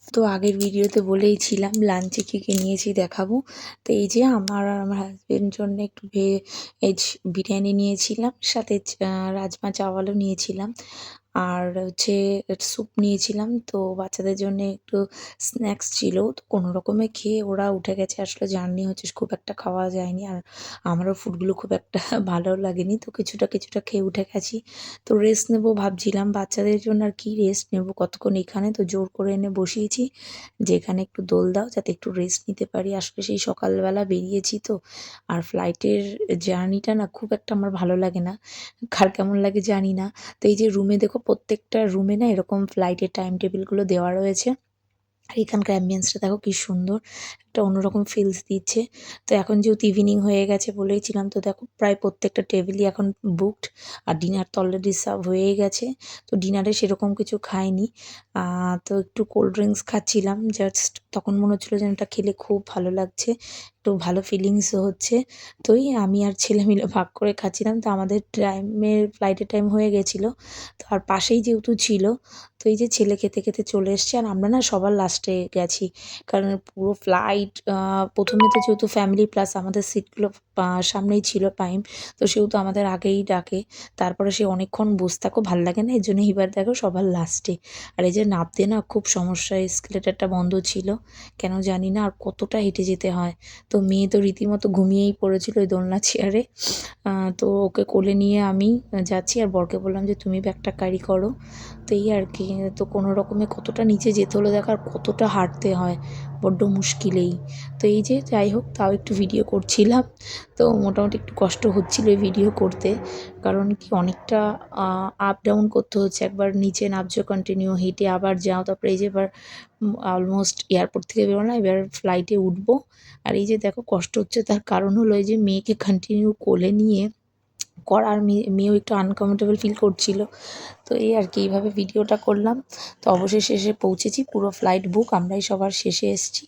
তো আগের ভিডিওতে বলেইছিলাম লাঞ্চে কী কী নিয়েছি দেখাবো। তো এই যে আমার আর আমার হাজবেন্ড জন্য একটু ভেজ বিরিয়ানি নিয়েছিলাম, সাথে রাজমা চাওয়ালও নিয়েছিলাম। আর হচ্ছে স্যুপ নিয়েছিলাম। তো বাচ্চাদের জন্য একটু স্ন্যাক্স ছিল। তো কোনো রকমে খেয়ে ওরা উঠে গেছে। আসলে জার্নি হচ্ছে খুব একটা খাওয়া যায়নি। আর আমারও ফুডগুলো খুব একটা ভালোও লাগেনি। তো কিছুটা খেয়ে উঠে গেছি। তো রেস্ট নেবো ভাবছিলাম। বাচ্চাদের জন্য আর কি রেস্ট নেবো কতক্ষণ এখানে। তো জোর করে এনে বসিয়েছি যে এখানে একটু দোল দাও যাতে একটু রেস্ট নিতে পারি। আসলে সেই সকালবেলা বেরিয়েছি তো। আর ফ্লাইটের জার্নিটা না খুব একটা আমার ভালো লাগে না। কার কেমন লাগে জানি না। তো এই যে রুমে দেখো প্রত্যেকটা রুমে না এরকম ফ্লাইটের টাইম টেবিলগুলো দেওয়া রয়েছে। আর এখানকার অ্যাম্বিয়েন্সটা দেখো কি সুন্দর। একটা অন্যরকম ফিলস দিচ্ছে। তো এখন যেহেতু ইভিনিং হয়ে গেছে বলেইছিলাম, তো দেখো প্রায় প্রত্যেকটা টেবিলই এখন বুকড। আর ডিনার তো অলরেডি সার্ভ হয়েই গেছে। তো ডিনারে সেরকম কিছু খাইনি। তো একটু কোল্ড ড্রিঙ্কস খাচ্ছিলাম। জাস্ট তখন মনে হচ্ছিল যেন এটা খেলে খুব ভালো লাগছে। একটু ভালো ফিলিংসও হচ্ছে। তো এই আমি আর ছেলে মিলে ভাগ করে খাচ্ছিলাম। তো আমাদের ফ্লাইটের টাইম হয়ে গেছিল। তো আর পাশেই যেহেতু ছিল, তো এই যে ছেলে খেতে চলে এসছে। আর আমরা না সবার লাস্টে গেছি। কারণ পুরো ফ্লাইট ১ম এ তো যেহেতু ফ্যামিলি প্লাস আমাদের সিটগুলো সামনেই ছিল টাইম। তো সেহেতু আমাদের আগেই ডাকে। তারপরে সে অনেকক্ষণ বসে থাকো ভাল লাগে না। এজন্য এবার দেখো সবার লাস্টে। আর এই যে নামতে না খুব সমস্যা, এসকেলেটরটা বন্ধ ছিল। কেন জানি না। আর কতটা হেঁটে যেতে হয়। তো মেয়ে তো রীতিমতো ঘুমিয়েই পড়েছিল ওই দোলনা চেয়ারে। তো ওকে কোলে নিয়ে আমি যাচ্ছি আর বরকে বললাম যে তুমি ব্যাগটা ক্যারি করো। তো এই আর কি। তো কোনো রকমে কতটা নিচে যেতে হলো দেখো, আর কতটা হাঁটতে হয় বড্ড মুশকিলেই। তো এই যে যাই হোক তাও একটু ভিডিও করছিলাম। তো মোটামুটি একটু কষ্ট হচ্ছিল এই ভিডিও করতে। কারণ কি অনেকটা আপ ডাউন করতে হচ্ছে। একবার নিচে নামছো কন্টিনিউ, হেঁটে আবার যাও। তারপরে এই যে এবার অলমোস্ট এয়ারপোর্ট থেকে বেরোলাম, এবার ফ্লাইটে উঠবো। আর এই যে দেখো কষ্ট হচ্ছে, তার কারণ হলো এই যে মেয়েকে কন্টিনিউ কোলে নিয়ে করার মেয়েও একটু আনকমফোর্টেবল ফিল করছিল। তো এই আর কি এইভাবে ভিডিওটা করলাম। তো অবশেষে এসে পৌঁছেছি। পুরো ফ্লাইট বুক, আমরাই সবার শেষে এসেছি।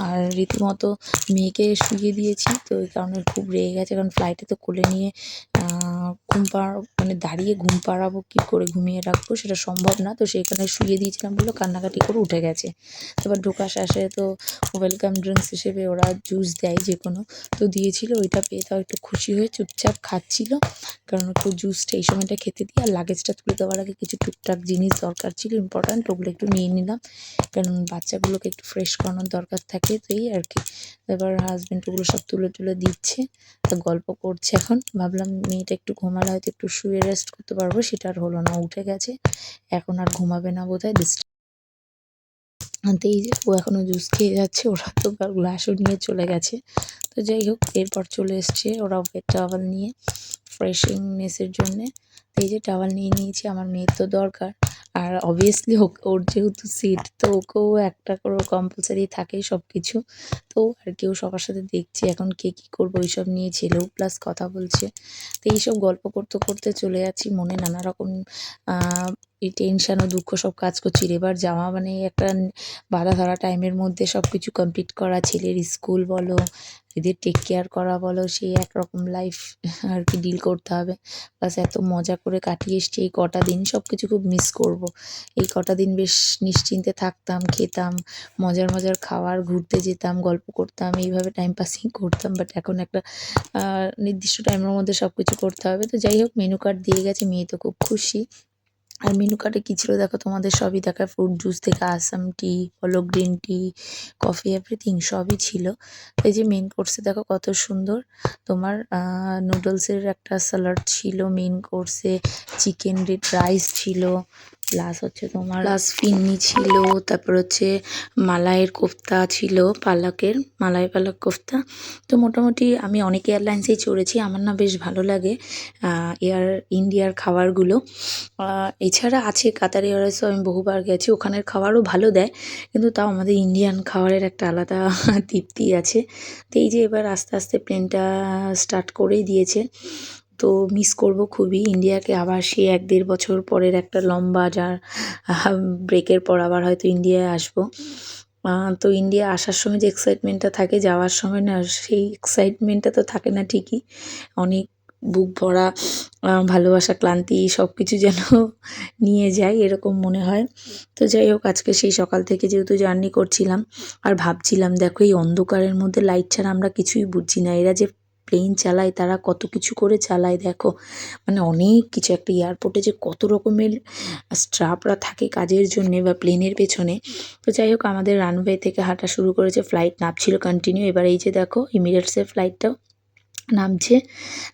আর রীতিমতো মেয়েকে শুইয়ে দিয়েছি। তো এই কারণে খুব রেগে গেছে। কারণ ফ্লাইটে তো কোলে নিয়ে ঘুম মানে দাঁড়িয়ে ঘুম পাড়াবো, কী করে ঘুমিয়ে রাখবো সেটা সম্ভব না। তো সেইখানে শুইয়ে দিয়েছিলাম বলে কান্নাকাটি করে উঠে গেছে। এবার ঢোকার শেষে তো ওয়েলকাম ড্রিঙ্কস হিসেবে ওরা জুস দেয় যে কোনো। তো দিয়েছিল, ওইটা পেয়ে তাও একটু খুশি হয়ে চুপচাপ খাচ্ছিল। কারণ একটু জুসটা এই সময়টা খেতে দিই। আর লাগেজটা তুলে দেওয়ার আগে কিছু টুকটাক জিনিস দরকার ছিল ইম্পর্ট্যান্ট, ওগুলো একটু নিয়ে নিলাম। কারণ বাচ্চাগুলোকে একটু ফ্রেশ করানোর দরকার থাকে। তো এই আর কি। এবার হাজব্যান্ড ওগুলো সব তুলে দিচ্ছে। তো গল্প করছে এখন। ভাবলাম মেয়েটা একটু ঘুমালে হয়তো একটু শুয়ে রেস্ট করতে পারবো, সেটা আর হলো না। উঠে গেছে। এখন আর ঘুমাবে না বোধহয়। তো এই যে ও এখনও জুস খেয়ে যাচ্ছে। ওরা তো গ্লাসও নিয়ে চলে গেছে। তো যাই হোক এরপর চলে এসছে ওরা ওয়েট টাওয়াল নিয়ে ফ্রেশিংনেসের জন্যে। তো এই যে টাওয়াল নিয়ে নিয়েছি, আমার মেয়ের তো দরকার। আর অবভিয়াসলি ওর যেহেতু সিট, তো ওকেও একটা করে কম্পালসারি থাকেই সব কিছু। তো আর কেউ সবার সাথে দেখছি এখন কে কী করবো এইসব নিয়ে। ছেলেও প্লাস কথা বলছে। তো এইসব গল্প করতে করতে চলে যাচ্ছি। মনে নানা রকম এই টেনশন ও দুঃখ সব কাজ করছিল। এবার যাওয়া মানে একটা বাঁধা ধরা টাইমের মধ্যে সব কিছু কমপ্লিট করা, ছেলের স্কুল বলো, এদের টেক কেয়ার করা বলো, সেই একরকম লাইফ আর কি ডিল করতে হবে। প্লাস এত মজা করে কাটিয়ে এসছি এই কটা দিন, সব কিছু খুব মিস করব। এই কটা দিন বেশ নিশ্চিন্তে থাকতাম, খেতাম, মজার খাবার, ঘুরতে যেতাম, গল্প করতাম, এইভাবে টাইম পাসিং করতাম। বাট এখন একটা নির্দিষ্ট টাইমের মধ্যে সব কিছু করতে হবে। তো যাই হোক মেনু কার্ড দিয়ে গেছে, মেয়ে তো খুব খুশি। আর মেনু কার্ডে কী ছিল দেখো, তোমাদের সবই দেখায়। ফ্রুট জুস থেকে আসাম টি বলো, গ্রিন টি, কফি, এভরিথিং সবই ছিল। এই যে মেইন কোর্সে দেখো কত সুন্দর তোমার নুডলসের একটা স্যালাড ছিল মেইন কোর্সে, চিকেন রাইস ছিল, প্লাস হচ্ছে তোমার ফিন্নি ছিল, তারপর হচ্ছে মালাইয়ের কোফতা ছিল, মালাই পালক কোফতা। তো মোটামুটি আমি অনেক এয়ারলাইন্সেই চড়েছি, আমার না বেশ ভালো লাগে এয়ার ইন্ডিয়ার খাবারগুলো। এছাড়া আছে কাতার এয়ারওয়েজও আমি বহুবার গেছি, ওখানের খাবারও ভালো দেয়। কিন্তু তাও আমাদের ইন্ডিয়ান খাবারের একটা আলাদা তৃপ্তি আছে। তো এই যে এবার আস্তে আস্তে প্লেনটা স্টার্ট করেই দিয়েছে। তো মিস করব খুবই ইন্ডিয়াকে। আবার সেই ১-১.৫ বছর পরের একটা লম্বা ব্রেকের পর আবার হয়তো ইন্ডিয়ায় আসবো। তো ইন্ডিয়া আসার সময় যে এক্সাইটমেন্টটা থাকে, যাওয়ার সময় না সেই এক্সাইটমেন্টটা তো থাকে না ঠিকই। অনেক বুক ভরা ভালোবাসা, ক্লান্তি সব কিছু যেন নিয়ে যায় এরকম মনে হয়। তো যাই হোক, আজকে সেই সকাল থেকে যেহেতু জার্নি করছিলাম আর ভাবছিলাম, দেখো এই অন্ধকারের মধ্যে লাইট ছাড়া আমরা কিছুই বুঝছি না। এরা যে প্লেন চালায় তারা কত কিছু করে চালায় দেখো, মানে অনেক কিছু। একটা এয়ারপোর্টে যে কত রকমের স্টাফরা থাকে কাজের জন্যে বা প্লেনের পেছনে। তো যাই হোক, আমাদের রানওয়ে থেকে হাঁটা শুরু করেছে, ফ্লাইট নামছিল কন্টিনিউ। এবার এই যে দেখো এমিরেটসের ফ্লাইটটাও নামছে।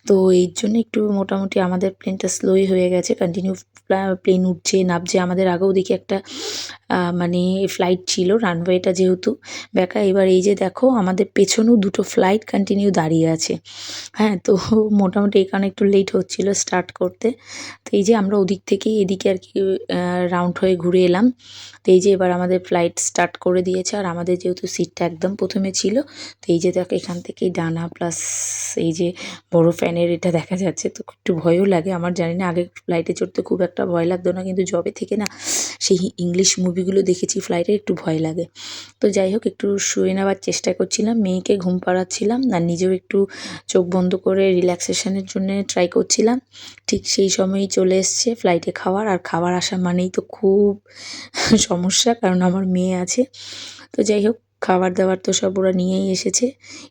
তো এই জন্য একটু মোটামুটি আমাদের প্লেনটা স্লোই হয়ে গেছে, কন্টিনিউ প্লেন উঠছে নামছে। আমাদের আগেও দেখি একটা মানে ফ্লাইট ছিল, রানওয়েটা যেহেতু বেঁকা। এবার এই যে দেখো আমাদের পেছনেও দুটো ফ্লাইট কন্টিনিউ দাঁড়িয়ে আছে। হ্যাঁ, তো মোটামুটি এই কারণে একটু লেট হচ্ছিল স্টার্ট করতে। তো এই যে আমরা ওদিক থেকেই এদিকে আর কি রাউন্ড হয়ে ঘুরে এলাম। তো এই যে এবার আমাদের ফ্লাইট স্টার্ট করে দিয়েছে, আর আমাদের যেহেতু সিটটা একদম প্রথমে ছিল, তো এই যে দেখো এখান থেকেই ডানা প্লাস এই যে বড় ফ্যানের এটা দেখা যাচ্ছে। তো একটু ভয়ও লাগে আমার, জানি না আগে ফ্লাইটে চড়তে খুব একটা ভয় লাগতো না, কিন্তু যবে থেকে না সেই ইংলিশ মুভিগুলো দেখেছি ফ্লাইটে একটু ভয় লাগে। তো যাই হোক, একটু শুয়ে নেওয়ার চেষ্টা করছিলাম, মেয়েকে ঘুম পাড়াচ্ছিলাম আর নিজেও একটু চোখ বন্ধ করে রিল্যাক্সেশনের জন্য ট্রাই করছিলাম। ঠিক সেই সময়ই চলে এসছে ফ্লাইটে খাবার, আর খাবার আসা মানেই তো খুব সমস্যা, কারণ আমার মেয়ে আছে। তো যাই হোক, খাবার দাবার তো সব ওরা নিয়েই এসেছে।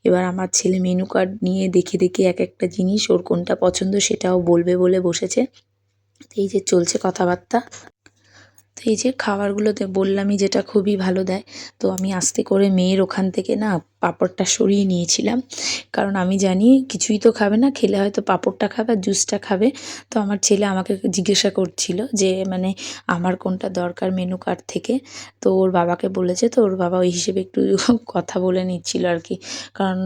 এবার আমার ছেলে মেনু কার্ড নিয়ে দেখে দেখে এক একটা জিনিস ওর কোনটা পছন্দ সেটাও বলবে বলে বসেছে। এই যে চলছে কথাবার্তা। তো এই যে খাবারগুলোতে বললামই যেটা খুবই ভালো দেয়। তো আমি আস্তে করে মেয়ের ওখান থেকে না পাঁপড়টা সরিয়ে নিয়েছিলাম, কারণ আমি জানি কিছুই তো খাবে না, খেলে হয়তো পাঁপড়টা খাবে আর জুসটা খাবে। তো আমার ছেলে আমাকে জিজ্ঞাসা করছিল যে মানে আমার কোনটা দরকার মেনু কার্ড থেকে। তো ওর বাবাকে বলেছে, তো ওর বাবা ওই হিসেবে একটু কথা বলে নিচ্ছিল আর কি, কারণ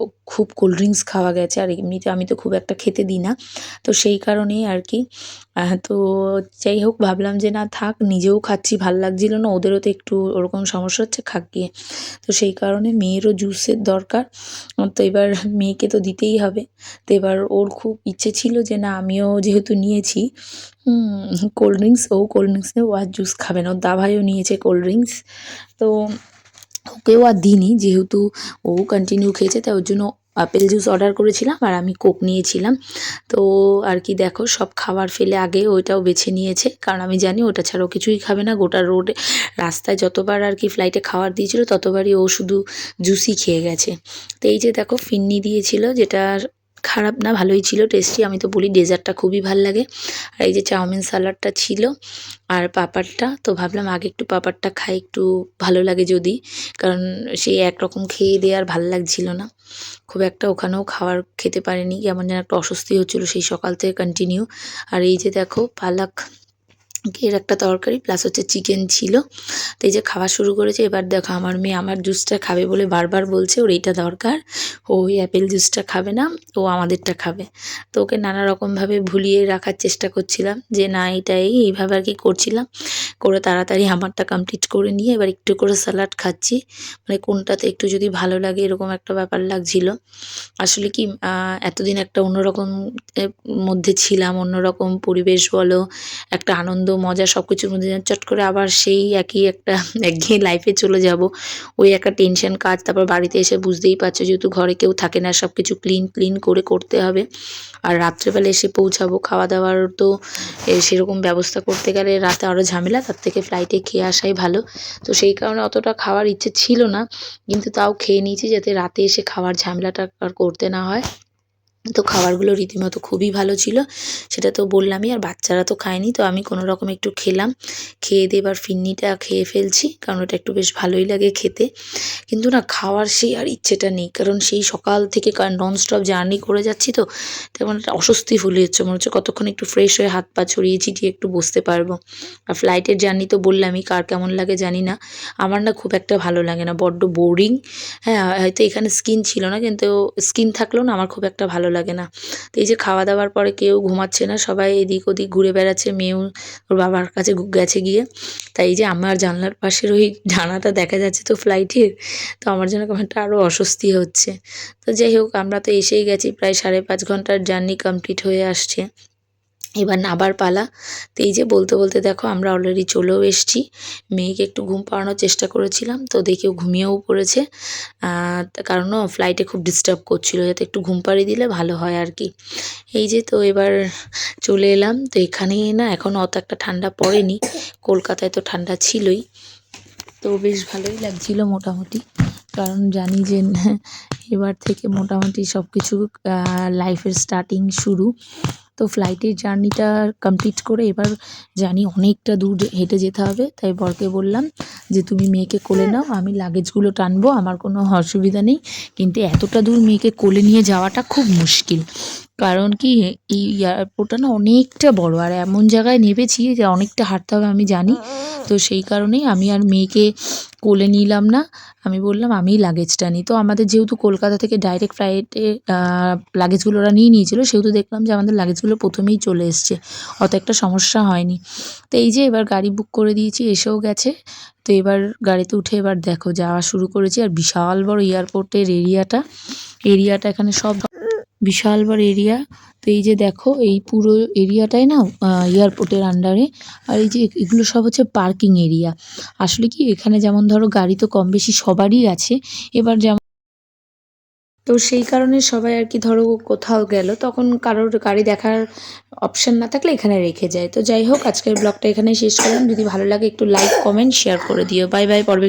ও খুব কোল্ড ড্রিঙ্কস খাওয়া গেছে, আর এমনিতে আমি তো খুব একটা খেতে দিই না। তো সেই কারণেই আর কি। তো যাই হোক, ভাবলাম যে না থাক, নিজেও খাচ্ছি, ভাল লাগছিল না, ওদেরও তো একটু ওরকম সমস্যা হচ্ছে, খাক গিয়ে। তো সেই কারণে মেয়েরও জুসের দরকার। তো এবার মেয়েকে তো দিতেই হবে। তো এবার ওর খুব ইচ্ছে ছিল যে না আমিও যেহেতু নিয়েছি কোল্ড ড্রিঙ্কস, ও কোল্ড ড্রিঙ্কস নেই, ও আর জুস খাবে না। ওর দাভাইও নিয়েছে কোল্ড ড্রিঙ্কস। তো ওকেও আর দিইনি, যেহেতু ও কন্টিনিউ খেয়েছে, তাই ওর জন্য আপেল জুস অর্ডার করেছিলাম আর আমি কোক নিয়েছিলাম। তো আর কি দেখো, সব খাবার ফেলে আগে ওইটাও বেছে নিয়েছে, কারণ আমি জানি ওটা ছাড়া ও কিছুই খাবে না। গোটা রোডে রাস্তায় যতবার আর কি ফ্লাইটে খাবার দিয়েছিল ততবারই ও শুধু জুসই খেয়ে গেছে। তো এই যে দেখো ফিরনি দিয়েছিল, যেটা খারাপ না, ভালোই ছিল, টেস্টি। আমি তো বলি ডেজার্টটা খুবই ভাল লাগে। আর এই যে চাউমিন স্যালাডটা ছিল আর পাঁপড়টা, তো ভাবলাম আগে একটু পাঁপড়টা খাই, একটু ভালো লাগে যদি, কারণ সেই একরকম খেয়ে দিয়ে আর ভাল লাগছিল না খুব একটা। ওখানেও খাবার খেতে পারিনি, কেমন যেন একটা অস্বস্তি হচ্ছিলো সেই সকাল থেকে কন্টিনিউ। আর এই যে দেখো পালাক এর একটা তরকারি প্লাস হচ্ছে চিকেন ছিল। তো এই যে খাওয়া শুরু করেছে। এবার দেখো আমার মেয়ে আমার জুসটা খাবে বলে বারবার বলছে ওর এইটা দরকার, ও ওই অ্যাপেল জুসটা খাবে না, ও আমাদেরটা খাবে। তো ওকে নানা রকমভাবে ভুলিয়ে রাখার চেষ্টা করছিলাম যে না এইটাই, এইভাবে আর কি করছিলাম, করে তাড়াতাড়ি আমারটা কমপ্লিট করে নিয়ে এবার একটু করে স্যালাড খাচ্ছি, মানে কোনটাতে একটু যদি ভালো লাগে এরকম একটা ব্যাপার লাগছিল। আসলে কি এতদিন একটা অন্যরকম মধ্যে ছিলাম, অন্যরকম পরিবেশ বলো, একটা আনন্দ মজা সব কিছুর মধ্যে যেন চট করে আবার সেই একই একটা একঘেয়ে লাইফে চলে যাব। ওই একটা টেনশন কাজ, তারপর বাড়িতে এসে বুঝতেই পারছো যেহেতু ঘরে কেউ থাকে না, সব কিছু ক্লিন করে করতে হবে। আর রাত্রেবেলা এসে পৌঁছাবো, খাওয়া দাওয়ার তো সেরকম ব্যবস্থা করতে গেলে রাতে আরও ঝামেলা, তার থেকে ফ্লাইটে খেয়ে আসাই ভালো। তো সেই কারণে অতটা খাওয়ার ইচ্ছে ছিল না, কিন্তু তাও খেয়ে নিয়েছি যাতে রাতে এসে খাওয়ার ঝামেলাটা আর করতে না হয়। তো খাবারগুলো রীতিমতো খুবই ভালো ছিল, সেটা তো বললামই। আর বাচ্চারা তো খায়নি, তো আমি কোনো রকম একটু খেলাম। খেয়ে দিয়ে এবার ফিরনিটা খেয়ে ফেলছি, কারণ ওটা একটু বেশ ভালোই লাগে খেতে। কিন্তু না খাওয়ার সেই আর ইচ্ছেটা নেই, কারণ সেই সকাল থেকে ননস্টপ জার্নি করে যাচ্ছি, তো তেমন একটা অস্বস্তি ফিল হচ্ছে, মনে হচ্ছে কতক্ষণ একটু ফ্রেশ হয়ে হাত পা ছড়িয়ে ছিটিয়ে একটু বসতে পারবো। আর ফ্লাইটের জার্নি তো বললামই, কার কেমন লাগে জানি না, আমার না খুব একটা ভালো লাগে না, বড্ড বোরিং। হ্যাঁ, হয়তো এখানে স্কিন ছিল না, কিন্তু স্কিন থাকলেও না আমার খুব একটা ভালো লাগে না। তো এই যে খাওয়া দাওয়ার পরে কেউ ঘুমাচ্ছে না, সবাই এদিক ওদিক ঘুরে বেড়াচ্ছে, মেয়েও ওর বাবার কাছে গেছে গিয়ে। তাই এই যে আমার জানলার পাশের ওই ডানাটা দেখা যাচ্ছে তো ফ্লাইটের, তো আমার জন্য কেমন একটা আরও অস্বস্তি হচ্ছে। তো যাই হোক, আমরা তো এসেই গেছি, প্রায় 5.5 ঘন্টার জার্নি কমপ্লিট হয়ে আসছে। এবার নাবার পালা। তো এই যে বলতে বলতে দেখো আমরা অলরেডি চলেও এসেছি। মেয়েকে একটু ঘুম পাড়ানোর চেষ্টা করেছিলাম, তো দেখেও ঘুমিয়েও পড়েছে। কারণ ফ্লাইটে খুব ডিস্টার্ব করছিল, যাতে একটু ঘুম পাড়িয়ে দিলে ভালো হয় আর কি। এই যে তো এবার চলে এলাম। তো এখানে না এখন অত একটা ঠান্ডা পড়েনি, কলকাতায় তো ঠান্ডা ছিলই। তো বেশ ভালোই লাগছিল মোটামুটি, কারণ জানি যে এবার থেকে মোটামুটি সব কিছু লাইফের স্টার্টিং শুরু। তো ফ্লাইটের জার্নিটা কমপ্লিট করে এবার জানি অনেকটা দূর হেঁটে যেতে হবে, তাই বরকে বললাম যে তুমি মেয়েকে কোলে নাও, আমি লাগেজগুলো টানবো, আমার কোনো অসুবিধা নেই। কিন্তু এতটা দূর মেয়েকে কোলে নিয়ে যাওয়াটা খুব মুশকিল, কারণ কি এই এয়ারপোর্টটা না অনেকটা বড়, আর এমন জায়গায় নেমেছি যে অনেকটা হাঁটতে হবে আমি জানি। তো সেই কারণেই আমি আর মেয়েকে কোলে নিলাম না, আমি বললাম আমিই লাগেজটা নিই। তো আমাদের যেহেতু কলকাতা থেকে ডাইরেক্ট ফ্লাইটে লাগেজগুলো ওরা নিয়ে নিয়েছিল, সেহেতু দেখলাম যে আমাদের লাগেজগুলো প্রথমেই চলে এসছে, অত একটা সমস্যা হয়নি। তো এই যে এবার গাড়ি বুক করে দিয়েছি, এসেও গেছে। তো এবার গাড়িতে উঠে এবার দেখো যাওয়া শুরু করেছি। আর বিশাল বড় এয়ারপোর্টের এরিয়াটা এখানে সব বিশাল বড় এরিয়া। তো এই যে দেখো এই পুরো এরিয়াটাই না এয়ারপোর্টের আন্ডারে। আর এই যে এগুলো সব হচ্ছে পার্কিং এরিয়া। আসলে কি এখানে যেমন ধরো গাড়ি তো কম বেশি সবারই আছে, এবার যেমন তো সেই কারণে সবাই আর কি ধরো কোথাও গেল, তখন কারোর গাড়ি দেখার অপশন না থাকলে এখানে রেখে যায়। তো যাই হোক, আজকের ব্লগটা এখানেই শেষ করলাম। যদি ভালো লাগে একটু লাইক কমেন্ট শেয়ার করে দিও। Bye bye. পর্বে